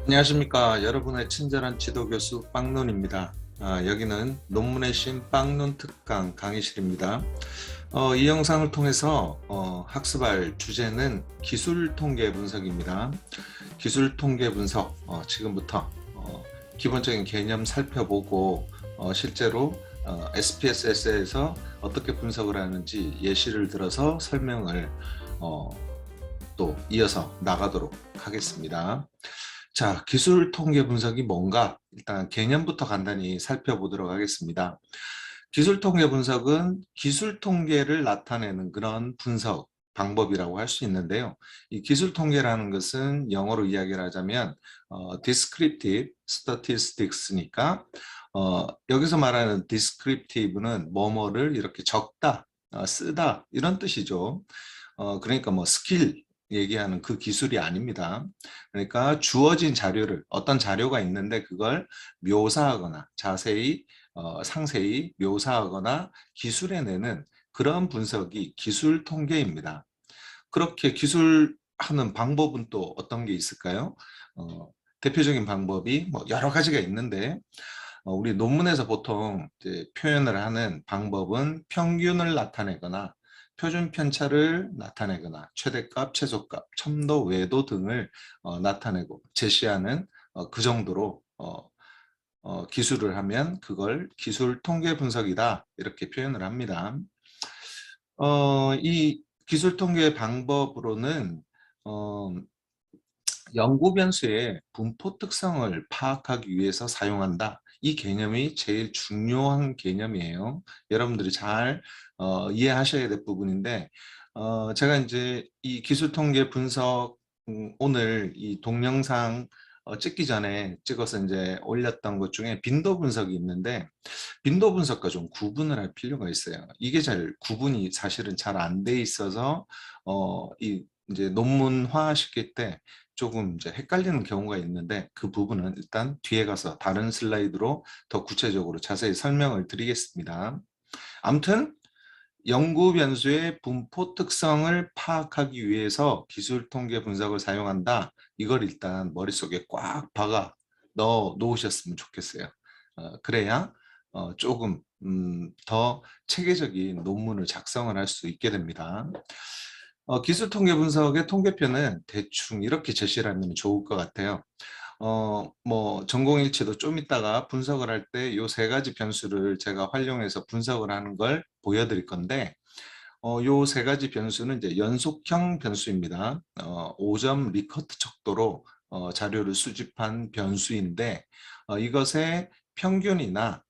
안녕하십니까. 여러분의 친절한 지도교수 빵론입니다. 여기는 논문의 신 빵론 특강 강의실입니다. 이 영상을 통해서 학습할 주제는 기술 통계 분석입니다. 기술 통계 분석, 지금부터 기본적인 개념 살펴보고 실제로 SPSS에서 어떻게 분석을 하는지 예시를 들어서 설명을 또 이어서 나가도록 하겠습니다. 자, 기술 통계 분석이 뭔가 일단 개념부터 간단히 살펴보도록 하겠습니다. 기술 통계 분석은 기술 통계를 나타내는 그런 분석 방법이라고 할 수 있는데요. 이 기술 통계라는 것은 영어로 이야기를 하자면 descriptive statistics니까 여기서 말하는 descriptive는 뭐뭐를 이렇게 적다, 쓰다 이런 뜻이죠. 그러니까 뭐 스킬 얘기하는 그 기술이 아닙니다. 그러니까 주어진 자료를 어떤 자료가 있는데 그걸 묘사하거나 자세히 상세히 묘사하거나 기술해내는 그런 분석이 기술 통계입니다. 그렇게 기술하는 방법은 또 어떤 게 있을까요? 대표적인 방법이 뭐 여러 가지가 있는데 우리 논문에서 보통 이제 표현을 하는 방법은 평균을 나타내거나 표준 편차를 나타내거나 최대값, 최소값, 첨도, 외도 등을 나타내고 제시하는 그 정도로 기술을 하면 그걸 기술 통계 분석이다 이렇게 표현을 합니다. 이 기술 통계 방법으로는 어, 연구 변수의 분포 특성을 파악하기 위해서 사용한다. 이 개념이 제일 중요한 개념이에요. 여러분들이 잘 이해하셔야 될 부분인데 제가 이제 이 기술 통계 분석 오늘 이 동영상 찍기 전에 찍어서 이제 올렸던 것 중에 빈도 분석이 있는데 빈도 분석과 좀 구분을 할 필요가 있어요. 이게 잘 구분이 사실은 잘 안 돼 있어서 이 이제 논문화 시킬 때 조금 이제 헷갈리는 경우가 있는데 그 부분은 일단 뒤에 가서 다른 슬라이드로 더 구체적으로 자세히 설명을 드리겠습니다. 아무튼 연구 변수의 분포 특성을 파악하기 위해서 기술 통계 분석을 사용한다. 이걸 일단 머릿속에 꽉 박아 넣어 놓으셨으면 좋겠어요. 그래야 조금 더 체계적인 논문을 작성을 할 수 있게 됩니다. 기술 통계 분석의 통계표는 대충 이렇게 제시를 하면 좋을 것 같아요. 뭐 전공일치도 좀 이따가 분석을 할 때 요 세 가지 변수를 제가 활용해서 분석을 하는 걸 보여드릴 건데 요 세 가지 변수는 이제 연속형 변수입니다. 5점 리커트 척도로 자료를 수집한 변수인데 이것의 평균이나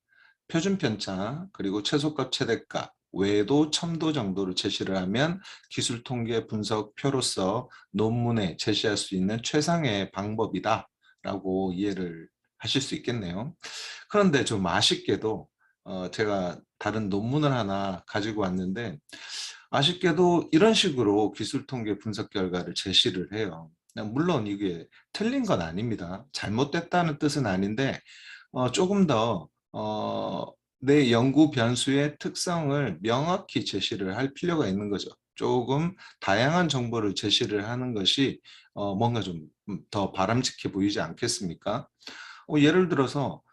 표준 편차 그리고 최소값 최대값 외도 첨도 정도를 제시를 하면 기술 통계 분석표로서 논문에 제시할 수 있는 최상의 방법이다 라고 이해를 하실 수 있겠네요. 그런데 좀 아쉽게도 제가 다른 논문을 하나 가지고 왔는데 아쉽게도 이런 식으로 기술 통계 분석 결과를 제시를 해요. 물론 이게 틀린 건 아닙니다. 잘못됐다는 뜻은 아닌데 조금 더 내 연구 변수의 특성을 명확히 제시를 할 필요가 있는 거죠. 조금 다양한 정보를 제시를 하는 것이 뭔가 좀 더 바람직해 보이지 않겠습니까? 예를 들어서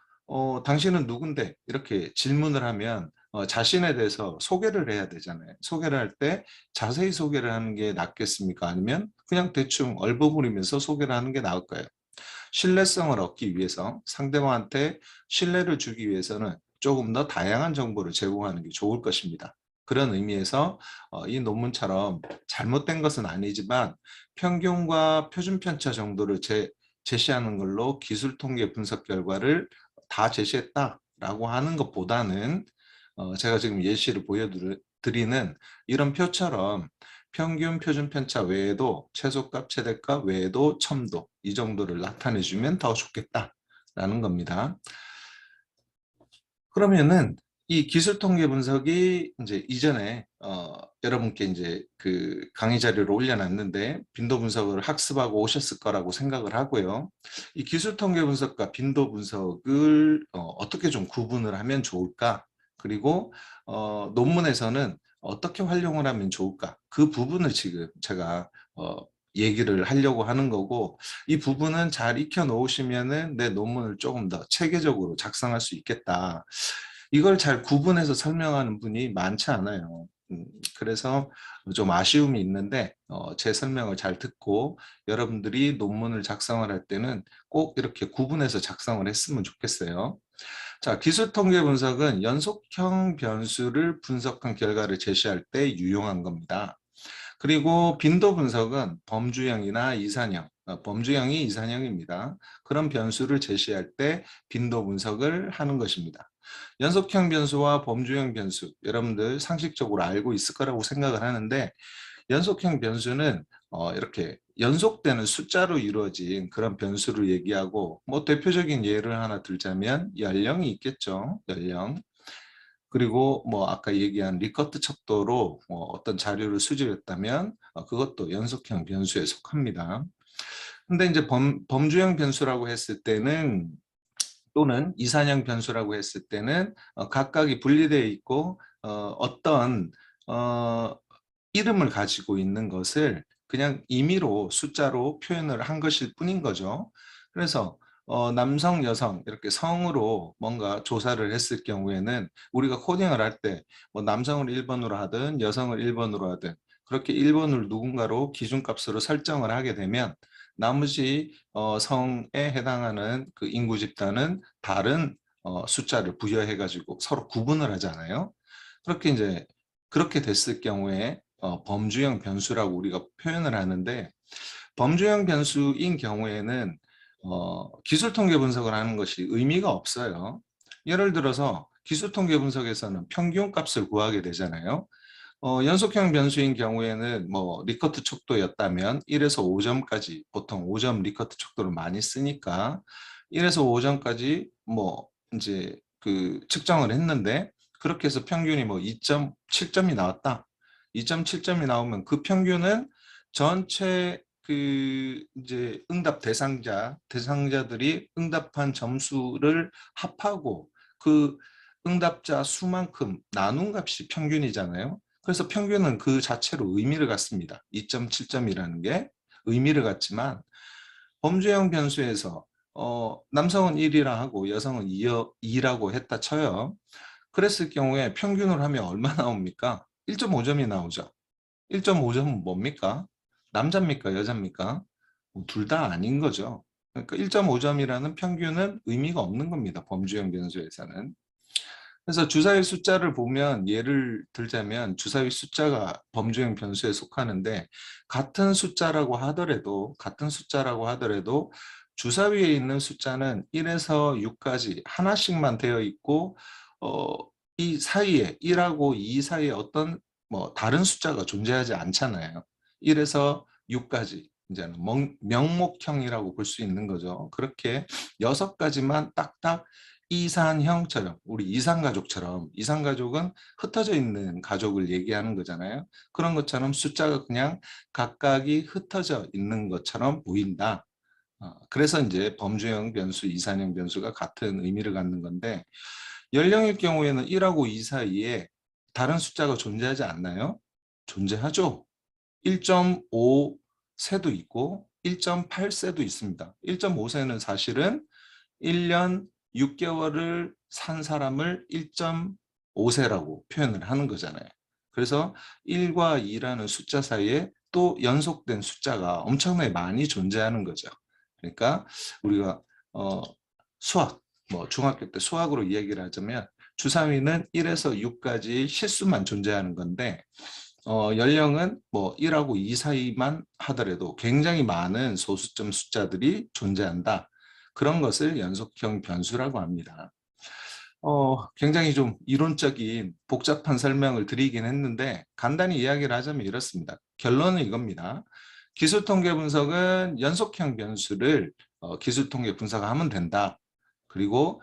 당신은 누군데? 이렇게 질문을 하면 자신에 대해서 소개를 해야 되잖아요. 소개를 할 때 자세히 소개를 하는 게 낫겠습니까? 아니면 그냥 대충 얼버무리면서 소개를 하는 게 나을까요? 신뢰성을 얻기 위해서 상대방한테 신뢰를 주기 위해서는 조금 더 다양한 정보를 제공하는 게 좋을 것입니다. 그런 의미에서 이 논문처럼 잘못된 것은 아니지만 평균과 표준 편차 정도를 제시하는 걸로 기술 통계 분석 결과를 다 제시했다라고 하는 것보다는 제가 지금 예시를 보여드리는 이런 표처럼 평균 표준 편차 외에도 최소값 최대값 외에도 첨도 이 정도를 나타내 주면 더 좋겠다라는 겁니다. 그러면은 이 기술 통계 분석이 이제 이전에 여러분께 이제 그 강의 자료를 올려놨는데 빈도 분석을 학습하고 오셨을 거라고 생각을 하고요. 이 기술 통계 분석과 빈도 분석을 어떻게 좀 구분을 하면 좋을까? 그리고 논문에서는 어떻게 활용을 하면 좋을까? 그 부분을 지금 제가 얘기를 하려고 하는 거고, 이 부분은 잘 익혀 놓으시면은 내 논문을 조금 더 체계적으로 작성할 수 있겠다. 이걸 잘 구분해서 설명하는 분이 많지 않아요. 그래서 좀 아쉬움이 있는데 제 설명을 잘 듣고 여러분들이 논문을 작성을 할 때는 꼭 이렇게 구분해서 작성을 했으면 좋겠어요. 자, 기술 통계 분석은 연속형 변수를 분석한 결과를 제시할 때 유용한 겁니다. 그리고 빈도 분석은 범주형이나 이산형, 범주형이 이산형입니다. 그런 변수를 제시할 때 빈도 분석을 하는 것입니다. 연속형 변수와 범주형 변수, 여러분들 상식적으로 알고 있을 거라고 생각을 하는데, 연속형 변수는 이렇게 연속되는 숫자로 이루어진 그런 변수를 얘기하고, 뭐 대표적인 예를 하나 들자면 연령이 있겠죠. 연령. 그리고 뭐 아까 얘기한 리커트 척도로 어떤 자료를 수집했다면 그것도 연속형 변수에 속합니다. 근데 이제 범주형 변수라고 했을 때는, 또는 이산형 변수라고 했을 때는 각각이 분리되어 있고 어떤 이름을 가지고 있는 것을 그냥 임의로 숫자로 표현을 한 것일 뿐인 거죠. 그래서 남성, 여성 이렇게 성으로 뭔가 조사를 했을 경우에는 우리가 코딩을 할 때 뭐 남성을 1번으로 하든 여성을 1번으로 하든 그렇게 1번을 누군가로 기준값으로 설정을 하게 되면 나머지 성에 해당하는 그 인구 집단은 다른 숫자를 부여해 가지고 서로 구분을 하잖아요. 그렇게 이제 그렇게 됐을 경우에 범주형 변수라고 우리가 표현을 하는데, 범주형 변수인 경우에는 기술 통계 분석을 하는 것이 의미가 없어요. 예를 들어서 기술 통계 분석에서는 평균 값을 구하게 되잖아요. 연속형 변수인 경우에는 뭐 리커트 척도였다면 1에서 5점까지, 보통 5점 리커트 척도를 많이 쓰니까 1에서 5점까지 뭐 이제 그 측정을 했는데, 그렇게 해서 평균이 뭐 2.7점이 나왔다. 2.7점이 나오면 그 평균은 전체 그 이제 응답 대상자들이 응답한 점수를 합하고 그 응답자 수만큼 나눈 값이 평균이잖아요. 그래서 평균은 그 자체로 의미를 갖습니다. 2.7점이라는 게 의미를 갖지만, 범주형 변수에서 남성은 1이라 하고 여성은 2라고 했다 쳐요. 그랬을 경우에 평균을 하면 얼마 나옵니까? 1.5점이 나오죠. 1.5점은 뭡니까? 남자입니까? 여자입니까? 둘 다 아닌 거죠. 그러니까 1.5점이라는 평균은 의미가 없는 겁니다. 범주형 변수에서는. 그래서 주사위 숫자를 보면, 예를 들자면 주사위 숫자가 범주형 변수에 속하는데, 같은 숫자라고 하더라도 주사위에 있는 숫자는 1에서 6까지 하나씩만 되어 있고 이 사이에 1하고 2 사이에 어떤 뭐 다른 숫자가 존재하지 않잖아요. 1에서 6까지 이제는 명목형이라고 볼 수 있는 거죠. 그렇게 6가지만 딱딱 이산형처럼, 우리 이산가족처럼, 이산가족은 흩어져 있는 가족을 얘기하는 거잖아요. 그런 것처럼 숫자가 그냥 각각이 흩어져 있는 것처럼 보인다. 그래서 이제 범주형 변수, 이산형 변수가 같은 의미를 갖는 건데, 연령일 경우에는 1하고 2 사이에 다른 숫자가 존재하지 않나요? 존재하죠. 1.5세도 있고 1.8세도 있습니다. 1.5세는 사실은 1년 6개월을 산 사람을 1.5세라고 표현을 하는 거잖아요. 그래서 1과 2라는 숫자 사이에 또 연속된 숫자가 엄청나게 많이 존재하는 거죠. 그러니까 우리가 수학, 뭐 중학교 때 수학으로 이야기를 하자면 주사위는 1에서 6까지 실수만 존재하는 건데, 연령은 뭐 1하고 2 사이만 하더라도 굉장히 많은 소수점 숫자들이 존재한다. 그런 것을 연속형 변수라고 합니다. 굉장히 좀 이론적인 복잡한 설명을 드리긴 했는데, 간단히 이야기를 하자면 이렇습니다. 결론은 이겁니다. 기술통계 분석은 연속형 변수를 기술통계 분석하면 된다. 그리고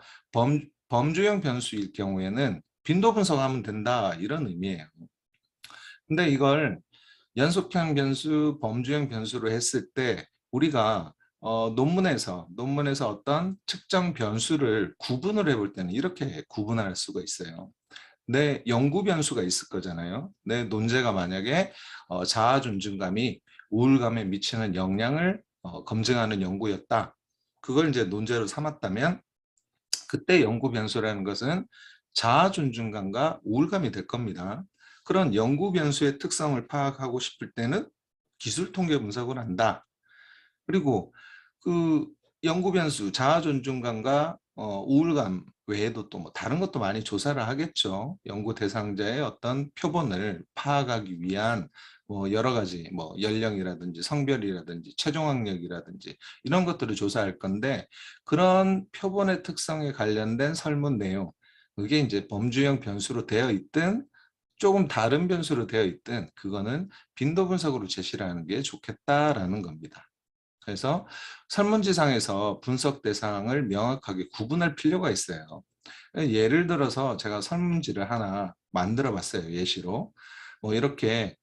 범주형 변수일 경우에는 빈도 분석하면 된다. 이런 의미예요. 근데 이걸 연속형 변수, 범주형 변수로 했을 때 우리가 논문에서 어떤 특정 변수를 구분을 해볼 때는 이렇게 구분할 수가 있어요. 내 연구 변수가 있을 거잖아요. 내 논제가 만약에 자아 존중감이 우울감에 미치는 영향을 검증하는 연구였다. 그걸 이제 논제로 삼았다면 그때 연구 변수라는 것은 자아 존중감과 우울감이 될 겁니다. 그런 연구 변수의 특성을 파악하고 싶을 때는 기술 통계 분석을 한다. 그리고 그 연구 변수, 자아 존중감과 우울감 외에도 또 뭐 다른 것도 많이 조사를 하겠죠. 연구 대상자의 어떤 표본을 파악하기 위한 뭐 여러 가지 뭐 연령이라든지 성별이라든지 최종 학력이라든지 이런 것들을 조사할 건데 그런 표본의 특성에 관련된 설문 내용 그게 이제 범주형 변수로 되어 있든 조금 다른 변수로 되어 있든 그거는 빈도 분석으로 제시를 하는 게 좋겠다라는 겁니다. 그래서 설문지상에서 분석 대상을 명확하게 구분할 필요가 있어요. 예를 들어서 제가 설문지를 하나 만들어 봤어요. 예시로. 뭐 이렇게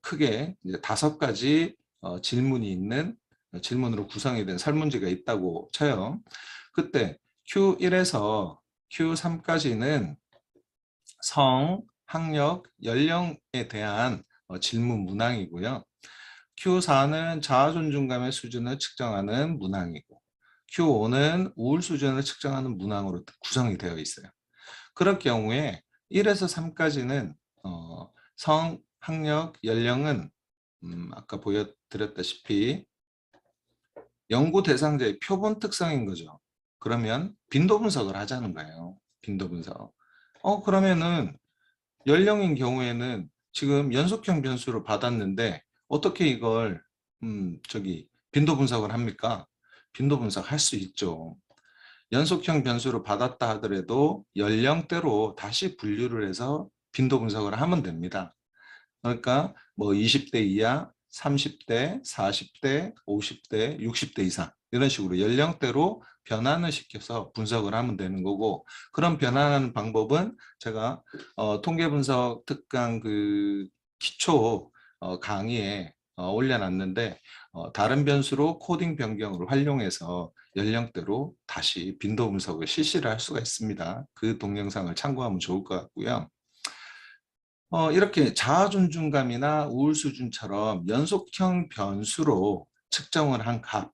크게 이제 5가지 질문이 있는 질문으로 구성이 된 설문지가 있다고 쳐요. 그때 Q1에서 Q3까지는 성, 학력, 연령에 대한 질문 문항이고요. Q4는 자아 존중감의 수준을 측정하는 문항이고 Q5는 우울 수준을 측정하는 문항으로 구성이 되어 있어요. 그럴 경우에 1에서 3까지는 성, 학력, 연령은 아까 보여드렸다시피 연구 대상자의 표본 특성인 거죠. 그러면 빈도 분석을 하자는 거예요. 빈도 분석. 그러면은 연령인 경우에는 지금 연속형 변수를 받았는데 어떻게 이걸 빈도 분석을 합니까? 빈도 분석할 수 있죠. 연속형 변수를 받았다 하더라도 연령대로 다시 분류를 해서 빈도 분석을 하면 됩니다. 그러니까 뭐 20대 이하, 30대, 40대, 50대, 60대 이상 이런 식으로 연령대로 변환을 시켜서 분석을 하면 되는 거고 그런 변환하는 방법은 제가 통계 분석 특강 그 기초 강의에 올려놨는데 다른 변수로 코딩 변경을 활용해서 연령대로 다시 빈도 분석을 실시를 할 수가 있습니다. 그 동영상을 참고하면 좋을 것 같고요. 이렇게 자아 존중감이나 우울 수준처럼 연속형 변수로 측정을 한 값,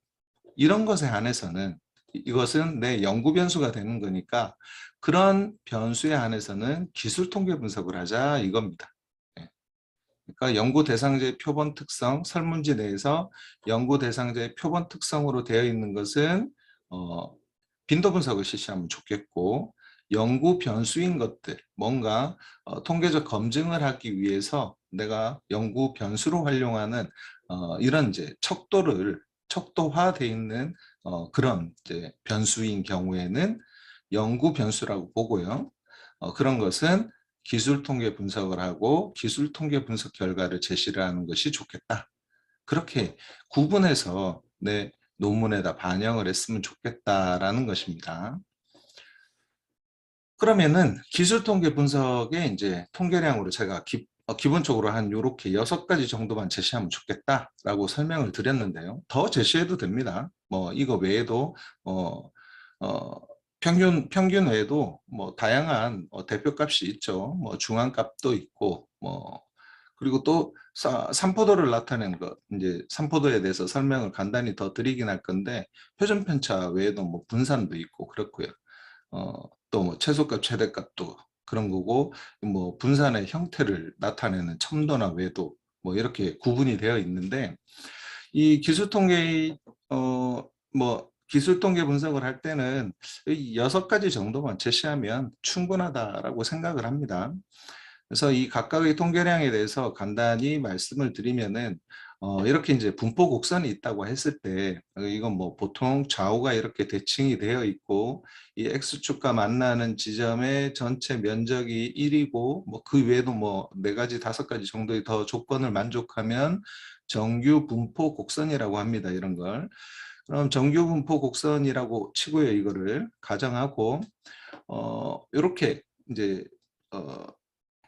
이런 것에 한해서는 이것은 내 연구 변수가 되는 거니까 그런 변수에 한해서는 기술 통계 분석을 하자 이겁니다. 예. 그러니까 연구 대상자의 표본 특성, 설문지 내에서 연구 대상자의 표본 특성으로 되어 있는 것은 빈도 분석을 실시하면 좋겠고 연구 변수인 것들, 뭔가 통계적 검증을 하기 위해서 내가 연구 변수로 활용하는 이런 이제 척도화되어 있는 그런 이제 변수인 경우에는 연구 변수라고 보고요. 그런 것은 기술 통계 분석을 하고 기술 통계 분석 결과를 제시를 하는 것이 좋겠다. 그렇게 구분해서 내 논문에다 반영을 했으면 좋겠다라는 것입니다. 그러면은 기술 통계 분석의 이제 통계량으로 제가 기본적으로 한 요렇게 6가지 정도만 제시하면 좋겠다라고 설명을 드렸는데요. 더 제시해도 됩니다. 뭐 이거 외에도 어, 평균 외에도 뭐 다양한 대표값이 있죠. 뭐 중앙값도 있고 뭐 그리고 또 산포도를 나타낸 것, 이제 산포도에 대해서 설명을 간단히 더 드리긴 할 건데 표준 편차 외에도 뭐 분산도 있고 그렇고요. 또 뭐 최소값, 최대값도 그런 거고 뭐 분산의 형태를 나타내는 첨도나 외도 뭐 이렇게 구분이 되어 있는데 이 기술 통계 뭐 기술 통계 분석을 할 때는 이 6가지 정도만 제시하면 충분하다라고 생각을 합니다. 그래서 이 각각의 통계량에 대해서 간단히 말씀을 드리면은 이렇게 이제 분포 곡선이 있다고 했을 때 이건 뭐 보통 좌우가 이렇게 대칭이 되어 있고 이 X축과 만나는 지점의 전체 면적이 1이고 뭐 그 외에도 뭐 4가지 5가지 정도의 더 조건을 만족하면 정규 분포 곡선이라고 합니다. 이런 걸. 그럼 정규 분포 곡선이라고 치고요. 이거를 가정하고 이렇게 이제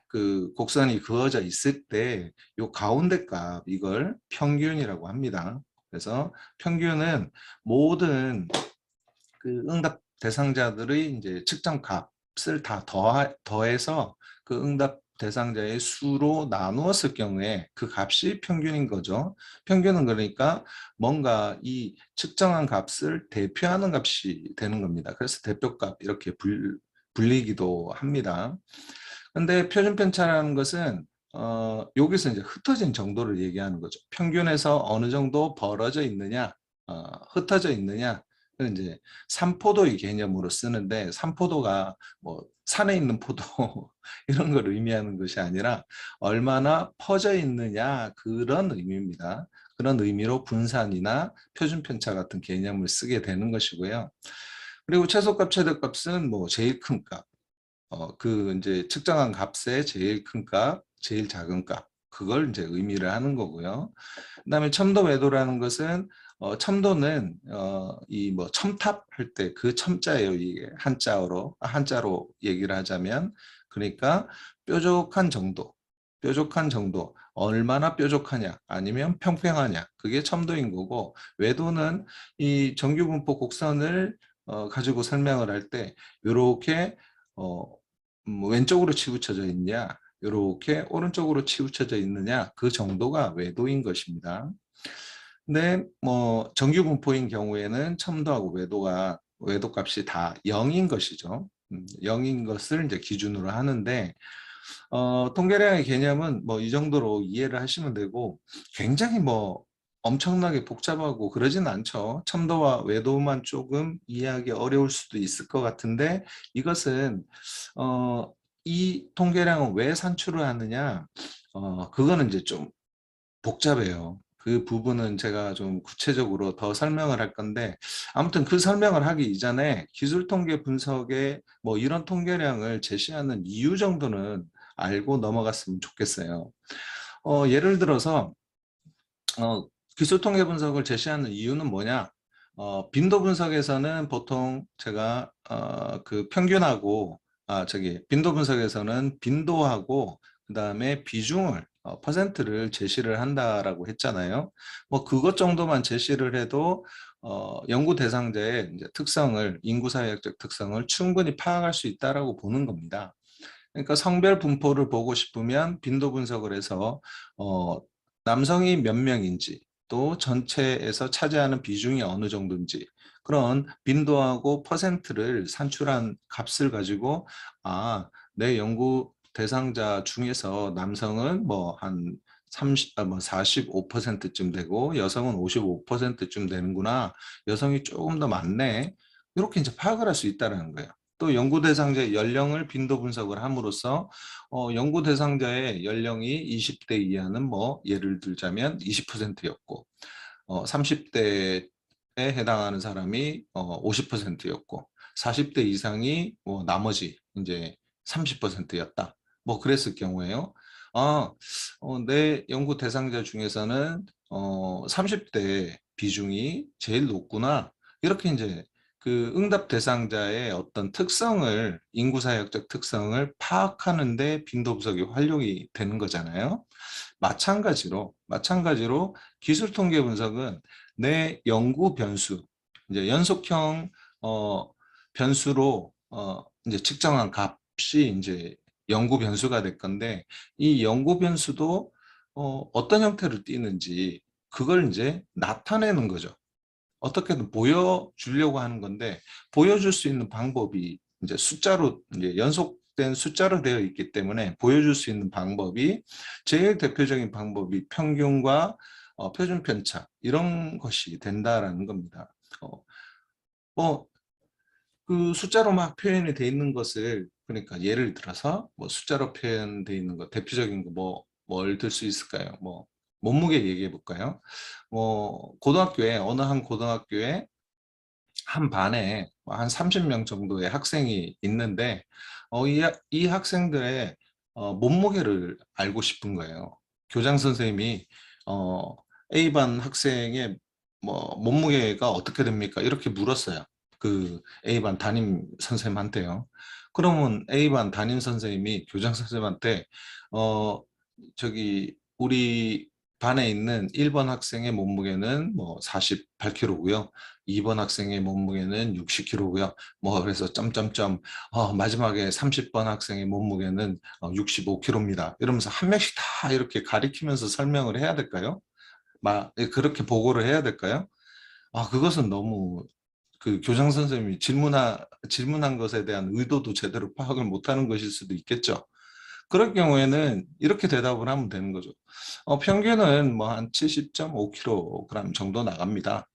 그 곡선이 그어져 있을 때 요 가운데 값 이걸 평균이라고 합니다. 그래서 평균은 모든 그 응답 대상자들의 이제 측정 값을 다 더해서 그 응답 대상자의 수로 나누었을 경우에 그 값이 평균인 거죠. 평균은 그러니까 뭔가 이 측정한 값을 대표하는 값이 되는 겁니다. 그래서 대표값 이렇게 불리기도 합니다. 근데 표준 편차라는 것은 여기서 이제 흩어진 정도를 얘기하는 거죠. 평균에서 어느 정도 벌어져 있느냐, 흩어져 있느냐. 이제 산포도의 개념으로 쓰는데 산포도가 뭐 산에 있는 포도 이런 걸 의미하는 것이 아니라 얼마나 퍼져 있느냐 그런 의미입니다. 그런 의미로 분산이나 표준 편차 같은 개념을 쓰게 되는 것이고요. 그리고 최소값, 최대값은 뭐 제일 큰 값, 그 이제 측정한 값의 제일 큰 값, 제일 작은 값, 그걸 이제 의미를 하는 거고요. 그다음에 첨도 매도라는 것은 첨도는 이 뭐 첨탑 할 때 그 첨자예요. 이게 한자로 얘기를 하자면 그러니까 뾰족한 정도, 뾰족한 정도, 얼마나 뾰족하냐 아니면 평평하냐 그게 첨도인 거고 외도는 이 정규분포 곡선을 가지고 설명을 할 때 이렇게 왼쪽으로 치우쳐져 있냐 이렇게 오른쪽으로 치우쳐져 있느냐 그 정도가 외도인 것입니다. 근데 뭐 정규 분포인 경우에는 첨도하고 외도 값이 다 0인 것이죠. 0인 것을 이제 기준으로 하는데 통계량의 개념은 뭐 이 정도로 이해를 하시면 되고 굉장히 뭐 엄청나게 복잡하고 그러진 않죠. 첨도와 외도만 조금 이해하기 어려울 수도 있을 것 같은데 이것은 이 통계량은 왜 산출을 하느냐 그거는 이제 좀 복잡해요. 그 부분은 제가 좀 구체적으로 더 설명을 할 건데 아무튼 그 설명을 하기 이전에 기술통계 분석에 뭐 이런 통계량을 제시하는 이유 정도는 알고 넘어갔으면 좋겠어요. 예를 들어서 기술통계 분석을 제시하는 이유는 뭐냐? 빈도 분석에서는 보통 제가 그 평균하고 빈도 분석에서는 빈도하고 그 다음에 비중을 퍼센트를 제시를 한다라고 했잖아요. 뭐 그것 정도만 제시를 해도 연구 대상자의 이제 특성을 인구사회학적 특성을 충분히 파악할 수 있다라고 보는 겁니다. 그러니까 성별 분포를 보고 싶으면 빈도 분석을 해서 남성이 몇 명인지 또 전체에서 차지하는 비중이 어느 정도인지 그런 빈도하고 퍼센트를 산출한 값을 가지고 내 연구 대상자 중에서 남성은 뭐 한 45%쯤 되고 여성은 55%쯤 되는구나. 여성이 조금 더 많네. 이렇게 이제 파악을 할 수 있다는 거예요. 또 연구 대상자의 연령을 빈도 분석을 함으로써 연구 대상자의 연령이 20대 이하는 뭐 예를 들자면 20%였고 30대에 해당하는 사람이 50%였고 40대 이상이 나머지 이제 30%였다. 뭐 그랬을 경우에요. 내 연구 대상자 중에서는 30대 비중이 제일 높구나. 이렇게 이제 그 응답 대상자의 어떤 특성을 인구사역적 특성을 파악하는데 빈도 분석이 활용이 되는 거잖아요. 마찬가지로 기술 통계 분석은 내 연구 변수, 이제 연속형 변수로 이제 측정한 값이 이제 연구 변수가 될 건데 이 연구 변수도 어떤 형태로 띄는지 그걸 이제 나타내는 거죠. 어떻게든 보여주려고 하는 건데 보여줄 수 있는 방법이 이제 숫자로 이제 연속된 숫자로 되어 있기 때문에 보여줄 수 있는 방법이 제일 대표적인 방법이 평균과 표준 편차 이런 것이 된다라는 겁니다. 뭐 그 숫자로 막 표현이 돼 있는 것을 그러니까 예를 들어서 뭐 숫자로 표현돼 있는 거 대표적인 거 뭘 들 수 있을까요? 뭐 몸무게 얘기해 볼까요? 뭐 고등학교에 어느 한 고등학교에 한 반에 한 30명 정도의 학생이 있는데 이 학생들의 몸무게를 알고 싶은 거예요. 교장 선생님이 A반 학생의 뭐 몸무게가 어떻게 됩니까? 이렇게 물었어요. 그 A반 담임 선생님한테요. 그러면 A반 담임 선생님이 교장 선생님한테 저기 우리 반에 있는 1번 학생의 몸무게는 뭐 48kg고요. 2번 학생의 몸무게는 60kg고요. 뭐 그래서 점점점 마지막에 30번 학생의 몸무게는 65kg입니다. 이러면서 한 명씩 다 이렇게 가리키면서 설명을 해야 될까요? 그렇게 보고를 해야 될까요? 그것은 너무 그 교장 선생님이 질문한 것에 대한 의도도 제대로 파악을 못하는 것일 수도 있겠죠. 그럴 경우에는 이렇게 대답을 하면 되는 거죠. 평균은 뭐 한 70.5kg 정도 나갑니다.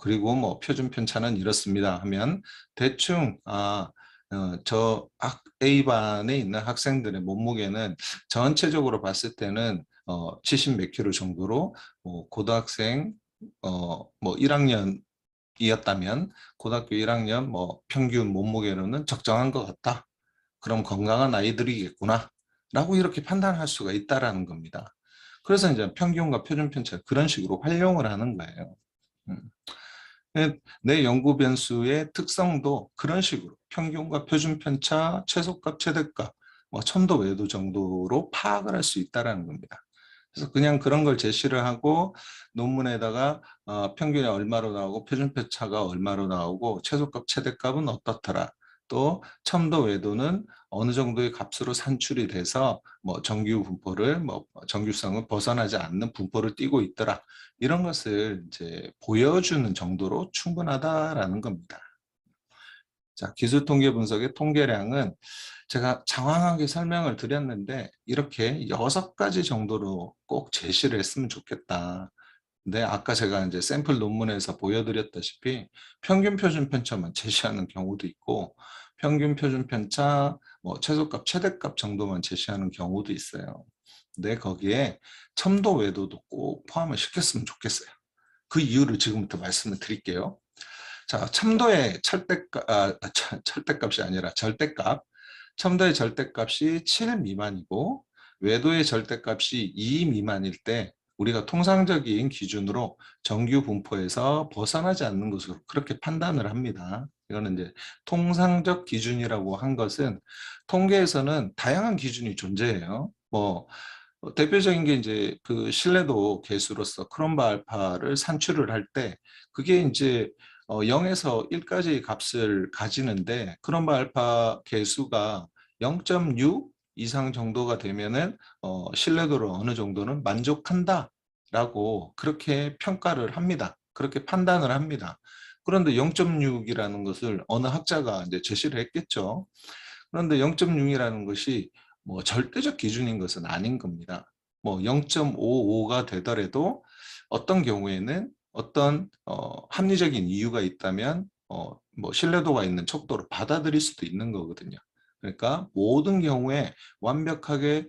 그리고 뭐 표준 편차는 이렇습니다 하면 대충 저 A반에 있는 학생들의 몸무게는 전체적으로 봤을 때는 70 몇 킬로 정도로 고등학생 뭐 1학년이었다면 고등학교 1학년 뭐 평균 몸무게로는 적정한 것 같다. 그럼 건강한 아이들이겠구나 라고 이렇게 판단할 수가 있다라는 겁니다. 그래서 이제 평균과 표준 편차 그런 식으로 활용을 하는 거예요. 음. 내 연구 변수의 특성도 그런 식으로 평균과 표준 편차, 최소값, 최대값, 뭐 첨도 외도 정도로 파악을 할 수 있다라는 겁니다. 그래서 그냥 그런 걸 제시를 하고 논문에다가 평균이 얼마로 나오고 표준 편차가 얼마로 나오고 최소값, 최대값은 어떻더라. 또 첨도 외도는 어느 정도의 값으로 산출이 돼서 뭐 정규 분포를 뭐 정규성을 벗어나지 않는 분포를 띠고 있더라. 이런 것을 이제 보여주는 정도로 충분하다라는 겁니다. 자, 기술 통계 분석의 통계량은 제가 장황하게 설명을 드렸는데 이렇게 6가지 정도로 꼭 제시를 했으면 좋겠다. 근데 아까 제가 이제 샘플 논문에서 보여드렸다시피 평균 표준 편차만 제시하는 경우도 있고 평균 표준 편차, 뭐 최소값, 최대값 정도만 제시하는 경우도 있어요. 근데 거기에 첨도 외도도 꼭 포함을 시켰으면 좋겠어요. 그 이유를 지금부터 말씀을 드릴게요. 자, 첨도의 철대값이 아니라 절대값. 첨도의 절대값이 7 미만이고 외도의 절대값이 2 미만일 때 우리가 통상적인 기준으로 정규 분포에서 벗어나지 않는 것으로 그렇게 판단을 합니다. 이거는 이제 통상적 기준이라고 한 것은 통계에서는 다양한 기준이 존재해요. 대표적인 게 이제 그 신뢰도 계수로서 크롬바 알파를 산출을 할 때 그게 이제 0에서 1까지 값을 가지는데 크롬바 알파 계수가 0.6 이상 정도가 되면은 신뢰도를 어느 정도는 만족한다라고 그렇게 평가를 합니다. 그렇게 판단을 합니다. 그런데 0.6이라는 것을 어느 학자가 이제 제시를 했겠죠. 그런데 0.6이라는 것이 뭐 절대적 기준인 것은 아닌 겁니다. 뭐 0.55가 되더라도 어떤 경우에는 어떤 합리적인 이유가 있다면 뭐 신뢰도가 있는 척도로 받아들일 수도 있는 거거든요. 그러니까 모든 경우에 완벽하게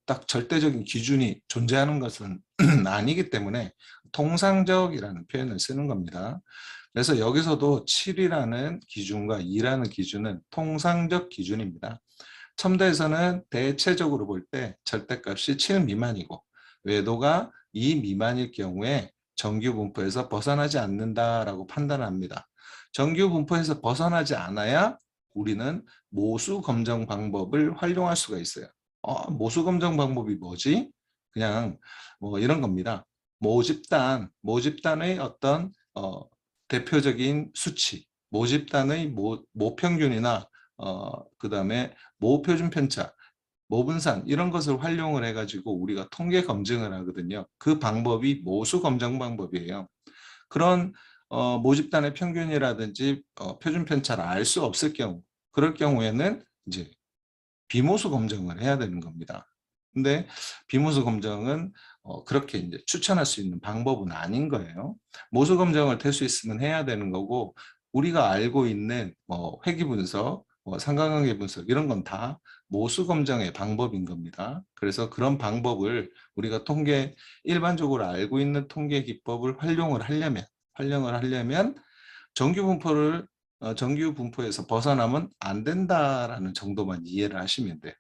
딱 절대적인 기준이 존재하는 것은 아니기 때문에 통상적이라는 표현을 쓰는 겁니다. 그래서 여기서도 7이라는 기준과 2라는 기준은 통상적 기준입니다. 첨도에서는 대체적으로 볼 때 절대값이 7 미만이고 외도가 2 미만일 경우에 정규 분포에서 벗어나지 않는다라고 판단합니다. 정규 분포에서 벗어나지 않아야 우리는 모수 검정 방법을 활용할 수가 있어요. 모수 검정 방법이 뭐지? 그냥 뭐 이런 겁니다. 모집단의 어떤 대표적인 수치, 모집단의 모평균이나 그다음에 모표준 편차, 모분산 이런 것을 활용을 해가지고 우리가 통계 검증을 하거든요. 그 방법이 모수 검증 방법이에요. 그런 모집단의 평균이라든지 표준 편차를 알 수 없을 경우, 그럴 경우에는 이제 비모수 검증을 해야 되는 겁니다. 근데 비모수 검증은 그렇게 이제 추천할 수 있는 방법은 아닌 거예요. 모수 검증을 될 수 있으면 해야 되는 거고 우리가 알고 있는 회귀 분석, 상관관계 분석 이런 건 다 모수 검증의 방법인 겁니다. 그래서 그런 방법을 우리가 일반적으로 알고 있는 통계 기법을 활용을 하려면 정규 분포에서 벗어나면 안 된다라는 정도만 이해를 하시면 돼요.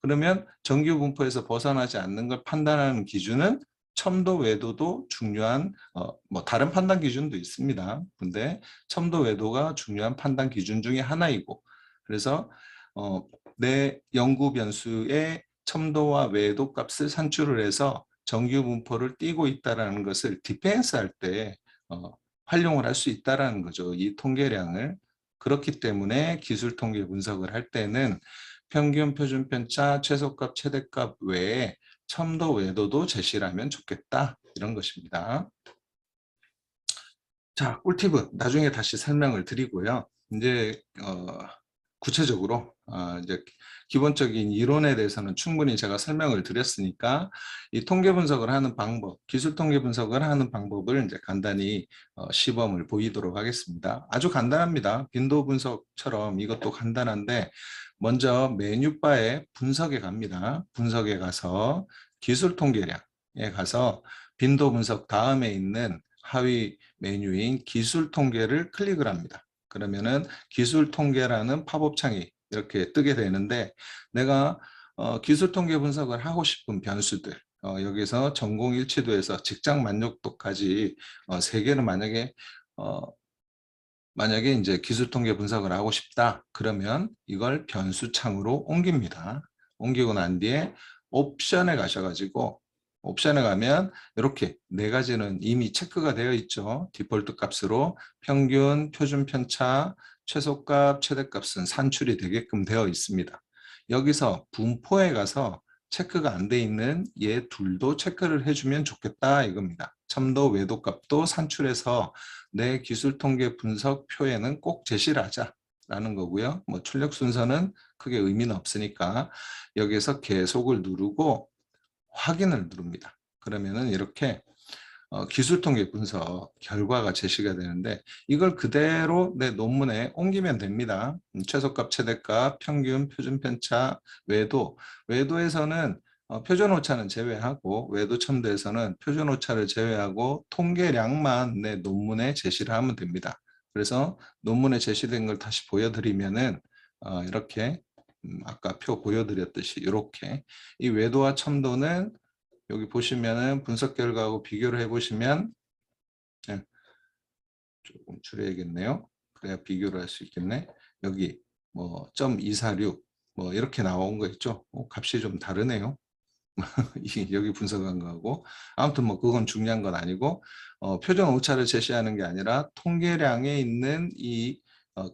그러면 정규 분포에서 벗어나지 않는 걸 판단하는 기준은 첨도 외도도 중요한 뭐 다른 판단 기준도 있습니다. 근데 첨도 외도가 중요한 판단 기준 중에 하나이고 그래서 내 연구 변수의 첨도와 외도 값을 산출을 해서 정규 분포를 띄고 있다는 것을 디펜스 할 때 활용을 할 수 있다는 거죠. 이 통계량을. 그렇기 때문에 기술 통계 분석을 할 때는 평균, 표준 편차, 최소값, 최대값 외에 첨도 외도도 제시를 하면 좋겠다. 이런 것입니다. 자, 꿀팁은 나중에 다시 설명을 드리고요. 이제 구체적으로 이제 기본적인 이론에 대해서는 충분히 제가 설명을 드렸으니까 이 통계 분석을 하는 방법, 기술 통계 분석을 하는 방법을 이제 간단히 시범을 보이도록 하겠습니다. 아주 간단합니다. 빈도 분석처럼 이것도 간단한데 먼저 메뉴바에 분석에 갑니다. 분석에 가서 기술 통계량에 가서 빈도 분석 다음에 있는 하위 메뉴인 기술 통계를 클릭을 합니다. 그러면은 기술 통계라는 팝업 창이 이렇게 뜨게 되는데 내가 기술 통계 분석을 하고 싶은 변수들 여기서 전공 일치도에서 직장 만족도까지 세 개를 만약에 이제 기술 통계 분석을 하고 싶다 그러면 이걸 변수 창으로 옮깁니다. 옮기고 난 뒤에 옵션에 가셔가지고 옵션에 가면 이렇게 네 가지는 이미 체크가 되어 있죠. 디폴트 값으로 평균, 표준 편차, 최소값, 최대값은 산출이 되게끔 되어 있습니다. 여기서 분포에 가서 체크가 안 돼 있는 얘 둘도 체크를 해주면 좋겠다 이겁니다. 첨도 외도 값도 산출해서 내 기술 통계 분석 표에는 꼭 제시를 하자라는 거고요. 뭐 출력 순서는 크게 의미는 없으니까 여기서 계속을 누르고 확인을 누릅니다. 그러면은 이렇게 기술 통계 분석 결과가 제시가 되는데 이걸 그대로 내 논문에 옮기면 됩니다. 최소값, 최대값, 평균, 표준 편차, 외도. 외도에서는 표준 오차는 제외하고 외도 첨도에서는 표준 오차를 제외하고 통계량만 내 논문에 제시를 하면 됩니다. 그래서 논문에 제시된 걸 다시 보여드리면은 이렇게 아까 표 보여드렸듯이 이렇게 이 외도와 첨도는 여기 보시면은 분석 결과하고 비교를 해보시면 조금 줄여야겠네요. 그래야 비교를 할 수 있겠네. 여기 뭐 .246 뭐 이렇게 나온 거 있죠. 값이 좀 다르네요. 여기 분석한 거하고 아무튼 뭐 그건 중요한 건 아니고 표준 오차를 제시하는 게 아니라 통계량에 있는 이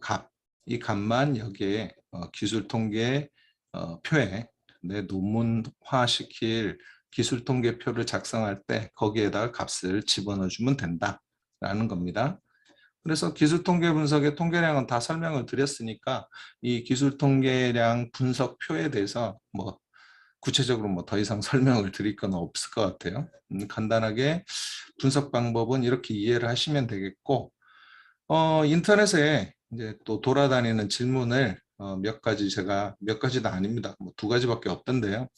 값, 이 값만 여기에 기술 통계 표에 내 논문화 시킬 기술 통계표를 작성할 때 거기에다가 값을 집어넣어 주면 된다라는 겁니다. 그래서 기술 통계 분석의 통계량은 다 설명을 드렸으니까 이 기술 통계량 분석표에 대해서 뭐 구체적으로 뭐 더 이상 설명을 드릴 건 없을 것 같아요. 간단하게 분석 방법은 이렇게 이해를 하시면 되겠고 인터넷에 이제 또 돌아다니는 질문을 몇 가지 제가 몇 가지도 아닙니다. 뭐 두 가지밖에 없던데요.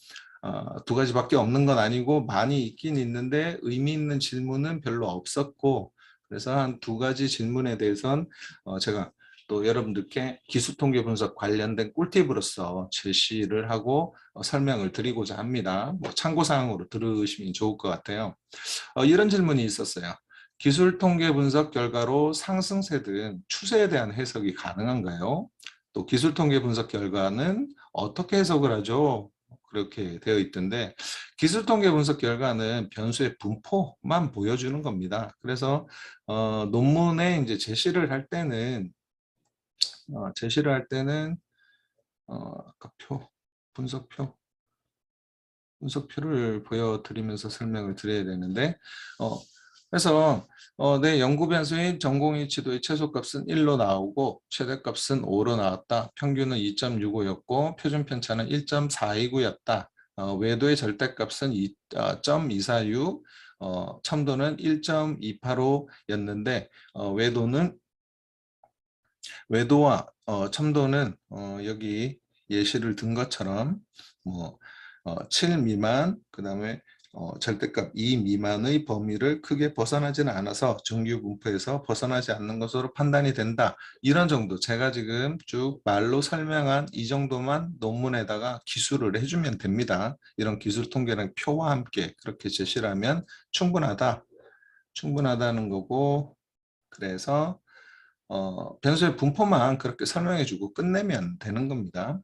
두 가지밖에 없는 건 아니고 많이 있긴 있는데 의미 있는 질문은 별로 없었고 그래서 한 두 가지 질문에 대해서는 제가 또 여러분들께 기술 통계 분석 관련된 꿀팁으로서 제시를 하고 설명을 드리고자 합니다. 뭐 참고사항으로 들으시면 좋을 것 같아요. 이런 질문이 있었어요. 기술 통계 분석 결과로 상승세 등 추세에 대한 해석이 가능한가요? 또 기술 통계 분석 결과는 어떻게 해석을 하죠? 그렇게 되어 있던데 기술 통계 분석 결과는 변수의 분포만 보여주는 겁니다. 그래서 논문에 이제 제시를 할 때는 아까 분석표 분석표를 보여드리면서 설명을 드려야 되는데 그래서 내 연구 변수인 전공일치도의 최소값은 1로 나오고 최대값은 5로 나왔다. 평균은 2.65였고 표준 편차는 1.429였다. 외도의 절대값은 2.246, 첨도는 1.285였는데 외도와 첨도는 여기 예시를 든 것처럼 뭐 7 미만 그 다음에 절대값 2 미만의 범위를 크게 벗어나지는 않아서 정규 분포에서 벗어나지 않는 것으로 판단이 된다. 이런 정도 제가 지금 쭉 말로 설명한 이 정도만 논문에다가 기술을 해주면 됩니다. 이런 기술 통계랑 표와 함께 그렇게 제시를 하면 충분하다는 거고 그래서 변수의 분포만 그렇게 설명해주고 끝내면 되는 겁니다.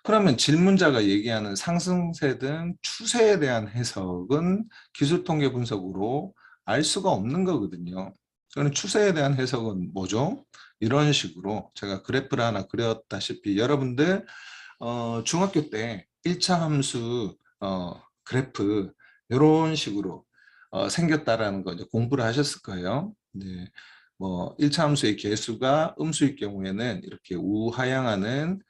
그러면 질문자가 얘기하는 상승세 등 추세에 대한 해석은 기술통계 분석으로 알 수가 없는 거거든요. 그럼 추세에 대한 해석은 뭐죠? 이런 식으로 제가 그래프를 하나 그렸다시피 여러분들 중학교 때 1차 함수 그래프 이런 식으로 생겼다라는 거 이제 공부를 하셨을 거예요. 네. 뭐 1차 함수의 개수가 음수일 경우에는 이렇게 우하향하는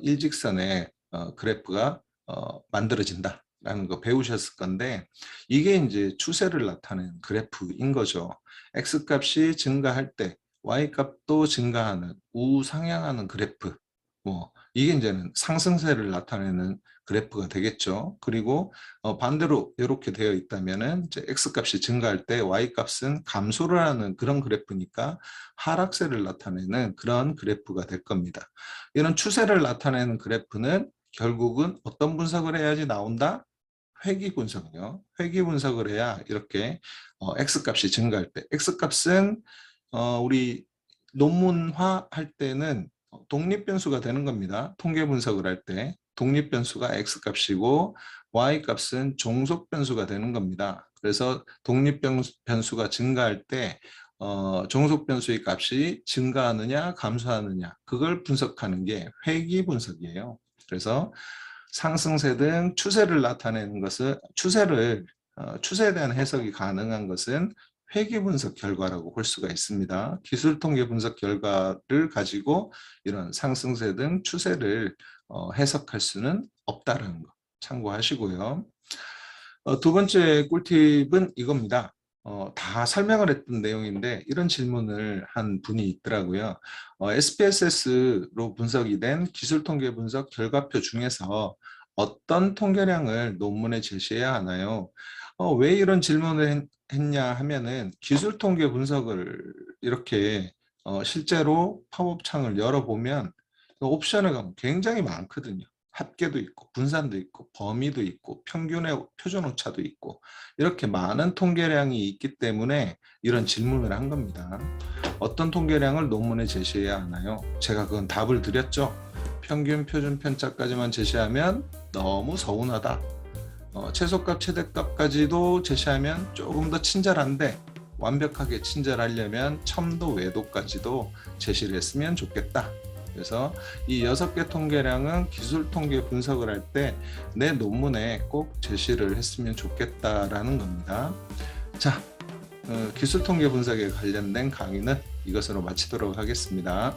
일직선의 그래프가 만들어진다라는 거 배우셨을 건데 이게 이제 추세를 나타내는 그래프인 거죠. X값이 증가할 때 Y값도 증가하는 우상향하는 그래프. 뭐 이게 이제는 상승세를 나타내는 그래프가 되겠죠. 그리고 반대로 이렇게 되어 있다면은 이제 X값이 증가할 때 Y값은 감소를 하는 그런 그래프니까 하락세를 나타내는 그런 그래프가 될 겁니다. 이런 추세를 나타내는 그래프는 결국은 어떤 분석을 해야지 나온다? 회귀 분석이요. 회귀 분석을 해야 이렇게 X값이 증가할 때 X값은 우리 논문화 할 때는 독립변수가 되는 겁니다. 통계 분석을 할 때 독립변수가 X값이고 Y값은 종속변수가 되는 겁니다. 그래서 독립변수가 증가할 때 종속변수의 값이 증가하느냐 감소하느냐 그걸 분석하는 게 회귀 분석이에요. 그래서 상승세 등 추세를 나타내는 것은 추세에 대한 해석이 가능한 것은 회귀 분석 결과라고 볼 수가 있습니다. 기술 통계 분석 결과를 가지고 이런 상승세 등 추세를 해석할 수는 없다는 거 참고하시고요. 두 번째 꿀팁은 이겁니다. 다 설명을 했던 내용인데 이런 질문을 한 분이 있더라고요. SPSS로 분석이 된 기술통계 분석 결과표 중에서 어떤 통계량을 논문에 제시해야 하나요? 왜 이런 질문을 했냐 하면은 기술통계 분석을 이렇게 실제로 팝업 창을 열어보면 옵션을 가면 굉장히 많거든요. 합계도 있고 분산도 있고 범위도 있고 평균의 표준 오차도 있고 이렇게 많은 통계량이 있기 때문에 이런 질문을 한 겁니다. 어떤 통계량을 논문에 제시해야 하나요? 제가 그건 답을 드렸죠. 평균, 표준, 편차까지만 제시하면 너무 서운하다. 최소값, 최대값까지도 제시하면 조금 더 친절한데 완벽하게 친절하려면 첨도 외도까지도 제시를 했으면 좋겠다. 그래서 이 6개 통계량은 기술 통계 분석을 할 때 내 논문에 꼭 제시를 했으면 좋겠다라는 겁니다. 자, 기술 통계 분석에 관련된 강의는 이것으로 마치도록 하겠습니다.